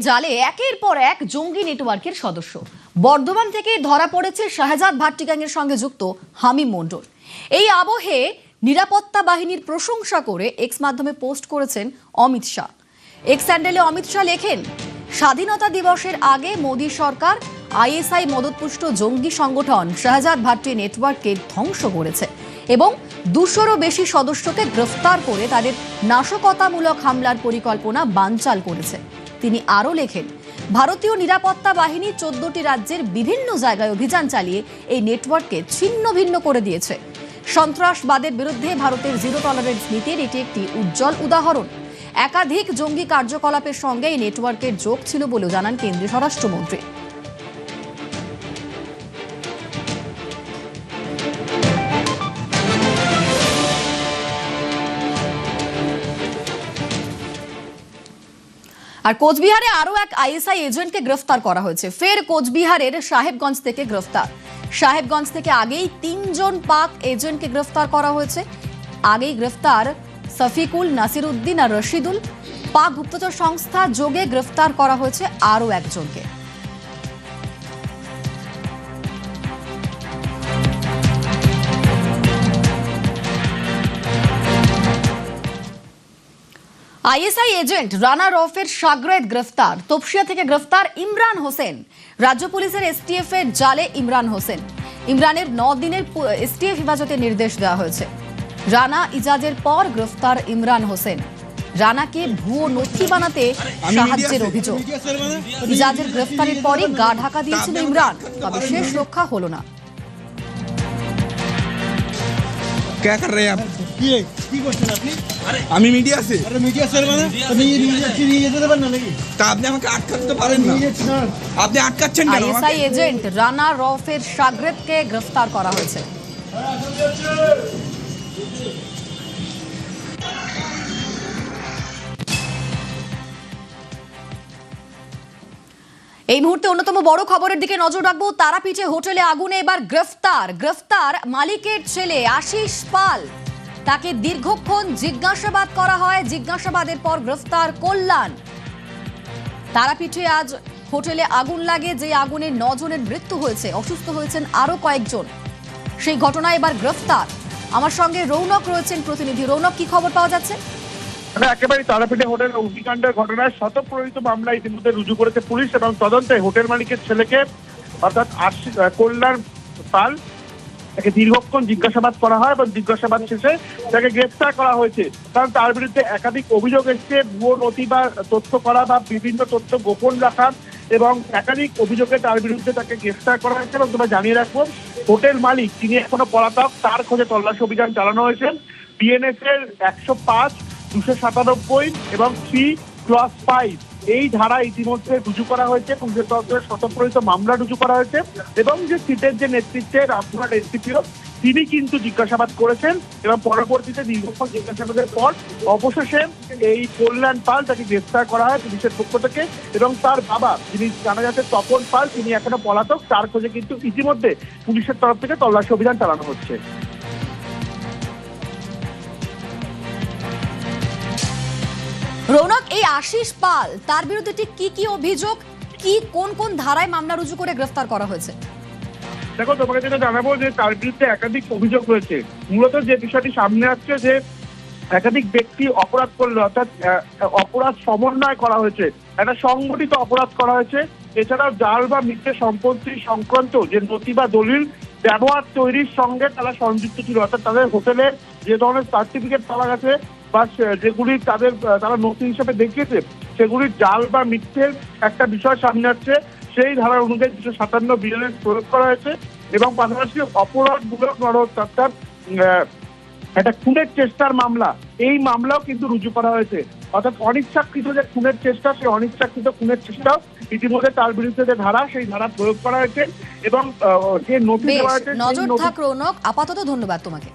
জালে একের পর এক জঙ্গি নেটওয়ার্কের সদস্য। বর্ধমান থেকে ধরা পড়েছে শাহজাদ ভাট্টি গ্যাংয়ের সঙ্গে যুক্ত হামিম মণ্ডল। এই আবহে নিরাপত্তা বাহিনীর প্রশংসা করে এক্স মাধ্যমে পোস্ট করেছেন অমিত শাহ। এক্স হ্যান্ডেলে অমিত শাহ লেখেন, স্বাধীনতা দিবসের আগে মোদী সরকার আইএসআই মদতপুষ্ট জঙ্গি সংগঠন শাহজাদ ভাট্টি নেটওয়ার্ককে ধ্বংস করেছে এবং 200-রও বেশি সদস্যকে গ্রেফতার করে তাদের নাশকতামূলক হামলার পরিকল্পনা বানচাল করেছে। তিনি আরও লেখেন, ভারতীয় নিরাপত্তা বাহিনী 14টি রাজ্যের বিভিন্ন জায়গায় অভিযান চালিয়ে এই নেটওয়ার্ককে ছিন্ন ভিন্ন করে দিয়েছে। সন্ত্রাসবাদের বিরুদ্ধে ভারতের জিরো টলারেন্স নীতির এটি একটি উজ্জ্বল উদাহরণ। একাধিক জঙ্গি কার্যকলাপের সঙ্গে এই নেটওয়ার্কের যোগ ছিল বলেও জানান কেন্দ্রীয় স্বরাষ্ট্রমন্ত্রী। আর কোচবিহারে আরো এক আইএসআই এজেন্টকে গ্রেফতার করা হয়েছে। ফের কোচবিহারের সাহেবগঞ্জ থেকে গ্রেফতার। সাহেবগঞ্জ থেকে আগেই 3 জন পাক এজেন্টকে গ্রেফতার করা হয়েছে। আগেই গ্রেফতার সফিকুল, নাসিরউদ্দিন আর রশিদুল। পাক গুপ্তচর সংস্থা যোগে গ্রেফতার করা হয়েছে আরো একজনকে। আইএসআই এজেন্ট রানা রফের শাগরেদ গ্রেফতার। তপসিয়া থেকে গ্রেফতার ইমরান হোসেন। রাজ্য পুলিশের এসটিএফ এর জালে ইমরান হোসেন। ইমরানের 9 দিনের এসটিএফ হেফাজতের নির্দেশ দেওয়া হয়েছে। রানা ইজাজের পর গ্রেফতার ইমরান হোসেন। রানাকে ভুয়ো নথি বানাতে সাহায্যের অভিযোগ। ইজাজের গ্রেফতারের পরই গা ঢাকা দিয়েছিল ইমরান, তবে শেষ রক্ষা হলো না। क्या कर रहे हैं आप? আমি মিডিয়া আছে। আরে মিডিয়া স্যার মানে আপনি মিডিয়া কি নিয়ে যেতে পারেন না নাকি? তা আপনি আমাকে আটকাতে তো পারেন না। আপনি আটকাচ্ছেন কেন? আইএসআই এজেন্ট রানা রফের শাগরেদকে গ্রেফতার করা হয়েছে। এই মুহূর্তে অন্যতম বড় খবরের দিকে নজর রাখবো। তারাপীঠে হোটেলে আগুনে এবার গ্রেফতার মালিকের ছেলে আশিস পাল। তাকে দীর্ঘক্ষণ জিজ্ঞাসাবাদ করা হয়। জিজ্ঞাসাবাদের পর গ্রেফতার কল্যাণ। তারাপীঠে আজ হোটেলে আগুন লাগে, যে আগুনে 9 জনের মৃত্যু হয়েছে, অসুস্থ হয়েছেন আরো কয়েকজন। সেই ঘটনায় এবার গ্রেফতার। আমার সঙ্গে রৌনক রয়েছেন প্রতিনিধি। রৌনক, কি খবর পাওয়া যাচ্ছে? একেবারে তারাপীঠে হোটেল অগ্নিকাণ্ডের ঘটনায় স্বতঃপ্রণোদিত মামলা ইতিমধ্যে রুজু করেছে পুলিশ এবং তদন্তে হোটেল মালিকের ছেলেকে অর্থাৎ কল্যাণ পাল তাকে দীর্ঘক্ষণ জিজ্ঞাসাবাদ করা হয় এবং জিজ্ঞাসাবাদ শেষে তাকে গ্রেফতার করা হয়েছে। কারণ তার বিরুদ্ধে একাধিক অভিযোগ এসছে, ভুয়ো নথি বা তথ্য করা বা বিভিন্ন তথ্য গোপন রাখা এবং একাধিক অভিযোগে তার বিরুদ্ধে তাকে গ্রেফতার করা হয়েছে। এবং তোমরা জানিয়ে রাখবো, হোটেল মালিক তিনি এখনো পলাতক। তার খোঁজে তল্লাশি অভিযান চালানো হয়েছে। বিএনএস এর 105, 297 এবং 3+5 এই ধারা ইতিমধ্যে রুজু করা হয়েছে। পুলিশের তরফে স্বতঃপ্রণোদিত মামলা রুজু করা হয়েছে এবং যে সিটের যে নেতৃত্বে রামপুরহাট এসডিপিও তিনি কিন্তু জিজ্ঞাসাবাদ করেছেন এবং পরবর্তীতে দীর্ঘক্ষণ জিজ্ঞাসাবাদের পর অবশেষে এই কল্যাণ পাল তাকে গ্রেফতার করা হয় পুলিশের পক্ষ থেকে। এবং তার বাবা, যিনি জানা যাচ্ছে তপন পাল, তিনি এখনো পলাতক। তার খোঁজে কিন্তু ইতিমধ্যে পুলিশের তরফ থেকে তল্লাশি অভিযান চালানো হচ্ছে। রৌনক, এই আশিস পাল তার বিরুদ্ধে ঠিক কি অভিযোগ, কোন কোন ধারায় মামলা রুজু করে গ্রেফতার করা হয়েছে? দেখো, তোমাকে যেটা জানাবো যে তার বিরুদ্ধে একাধিক অভিযোগ রয়েছে। মূলত যে বিষয়টি সামনে আসছে যে একাধিক ব্যক্তি অপরাধ করলো, অর্থাৎ অপরাধ সমন্বয় করা হয়েছে, একটা সংগঠিত অপরাধ করা হয়েছে। এছাড়াও জাল বা মিথ্যে সম্পত্তি সংক্রান্ত যে নথি বা দলিল ব্যবহার তৈরির সঙ্গে তারা সংযুক্ত ছিল। অর্থাৎ তাদের হোটেলে যে ধরনের সার্টিফিকেট পাওয়া গেছে বা যেগুলি তারা নথি হিসেবে দেখিয়েছে, সেগুলি জাল বা মিথ্যের একটা বিষয় সামনে আসছে। সেই ধারা অনুযায়ী 257 বিএনএস প্রয়োগ করা হয়েছে এবং পাশাপাশি অপরাধমূলক অর্থাৎ একটা খুনের চেষ্টার মামলা, এই মামলাও কিন্তু রুজু করা হয়েছে। অর্থাৎ অনিচ্ছাকৃত যে খুনের চেষ্টা, সেই অনিচ্ছাকৃত খুনের চেষ্টাও ইতিমধ্যে তার বিরুদ্ধে যে ধারা, সেই ধারা প্রয়োগ করা হয়েছে এবং যে নথি দেওয়া হয়েছে। নজর থাক রৌনক, আপাতত ধন্যবাদ তোমাকে।